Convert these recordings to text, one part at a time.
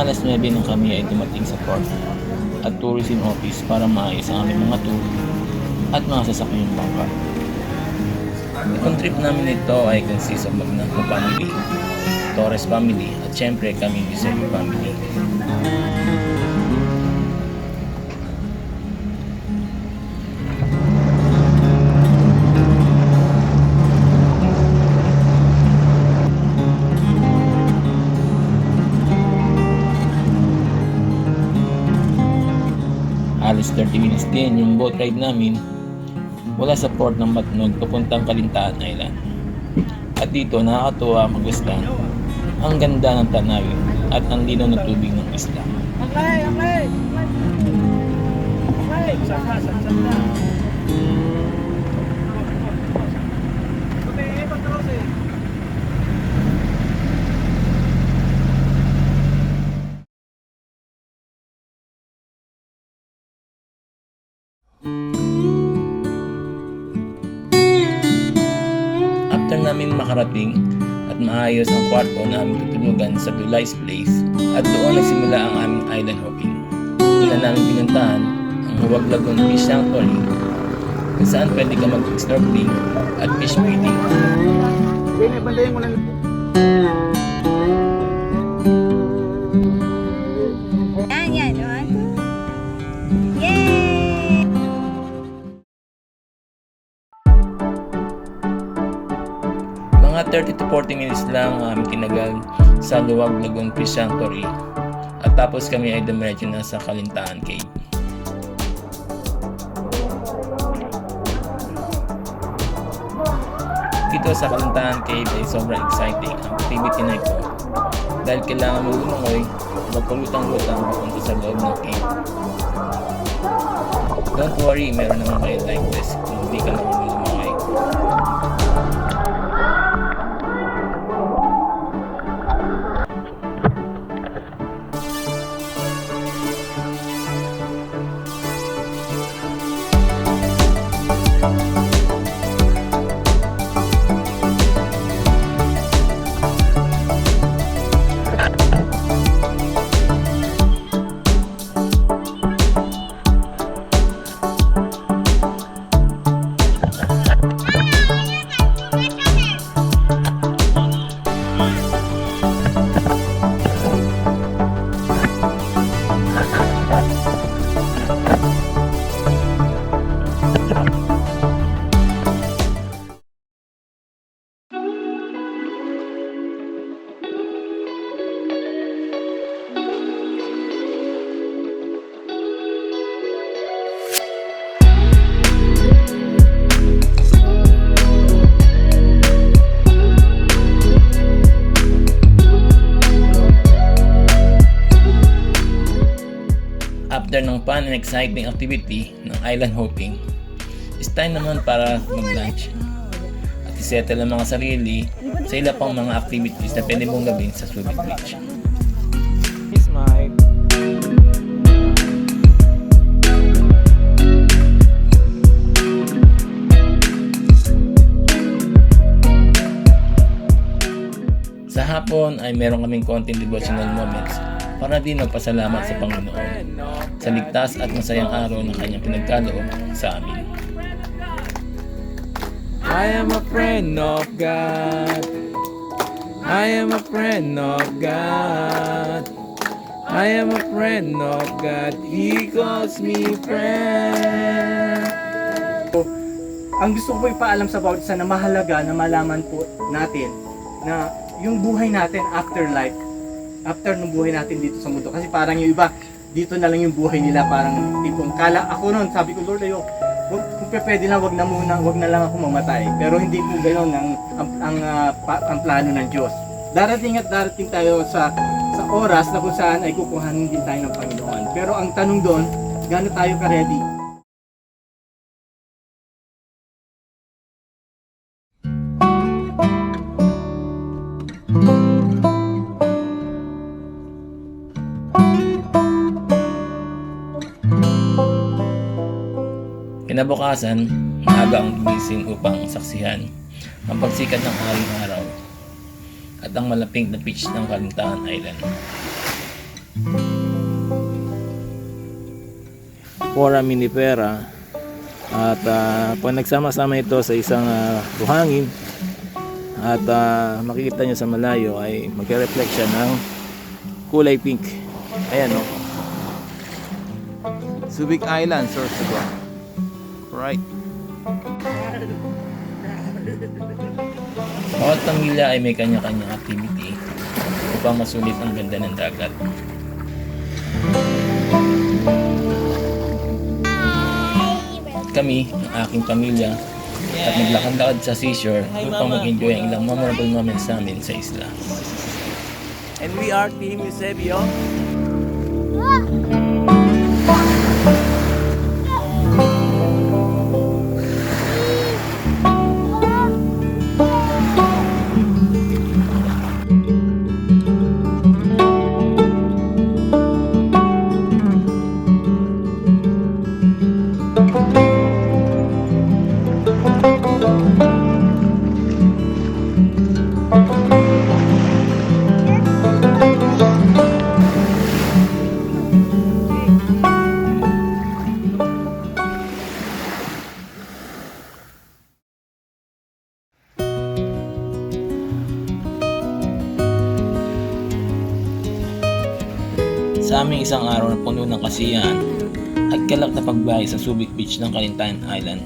alas 9 nang kami ay dumating sa port at tourism office para maayos ang aming mga tour at mga sasakyang bangka. Itong trip namin ito ay consist of Magnanco family, Torres family at syempre kami Giuseppe family. Halos 30 minutes din yung boat ride namin mula sa port ng Matnog papuntang Calintaan Island. At dito nakakatuwa mag-isla. Ang ganda ng tanawin at ang linaw ng tubig ng isla. Okay. Sanda. After namin makarating at maayos ang kwarto na aming tutunugan sa Dulai's Place at doon nagsimula ang aming island hopping. Una namin pinuntahan ang Huwag Lagoon Fish Sanctuary kung saan pwede ka mag-snorkeling at fish feeding. Bandayin mo lang. Yan. Yay! Mga 30 to 40 minutes lang ang aming tinagal sa Luwag Lagoon Fish Sanctuary at tapos kami ay dumiretso na sa Calintaan Cave. Dito sa Calintaan Cave ay sobrang exciting ang activity na ito dahil kailangan mo lumangoy magpalutang-lutang papunta sa loob ng cave. Don't worry, meron naman kayo life vest kung hindi ka marunong lumangoy. After ng fun and exciting activity ng island hopping, it's time naman para mag-lunch at isettle ang mga sarili sa ilang pang mga activities na pwede mong gawin sa Subic Beach. Sa hapon ay meron kaming konting devotional moments para din magpasalamat sa Panginoon sa ligtas at masayang araw na kanyang pinagkaloob sa amin. I am a friend of God. I am a friend of God. I am a friend of God. He calls me friend. Ang gusto ko po ipaalam sa bawat isa na mahalaga na malaman po natin na yung buhay natin after life, after ng buhay natin dito sa mundo. Kasi parang yung iba, dito na lang yung buhay nila, parang tipong kala ako noon, sabi ko, Lord, ayo, kung pwede lang, wag na lang ako mamatay. Pero hindi po ganoon ang plano ng Diyos. Darating tayo sa oras na kung saan ay kukuhanin din tayo ng Panginoon. Pero ang tanong doon, gaano tayo ka-ready? Kinabukasan, maaga ang gumising upang saksihan ang pagsikat ng haring araw at ang malapig na beach ng Calintaan Island. foraminifera. At pag nagsama-sama ito sa isang buhangin at makikita nyo sa malayo ay magre-reflect siya ng kulay pink. Ayan o. Subic Island, Sorsogon. Right. Bawat pamilya ay may kanya-kanyang activity upang masulit ang ganda ng dagat. Kami, ang aking pamilya, at naglakad-lakad sa seashore upang mag-enjoy ang ilang memorable moments namin sa isla. And we are Team Eusebio. Sa aming isang araw na puno ng kasiyahan at galak na pagbiyahe sa Subic Beach ng Calintan Island,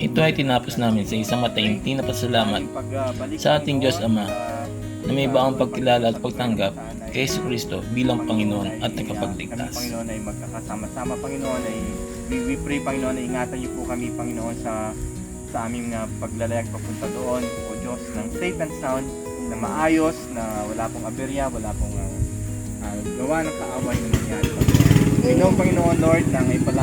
ito ay tinapos namin sa isang mataimtim na pasalamat sa ating Diyos Ama na may baong pagkilala at pagtanggap kay Yesu Cristo bilang Panginoon at Kami, tagapagligtas. Panginoon, ay magkakasama-sama, Panginoon, ay we pray, Panginoon, ay ingatan niyo po kami, Panginoon, sa aming paglalayag papunta doon, O Diyos, ng safe and sound, na maayos, na wala pong aberya, wala pong gawa ng kaaway na nangyari. Panginoon, Lord, na ngayon pa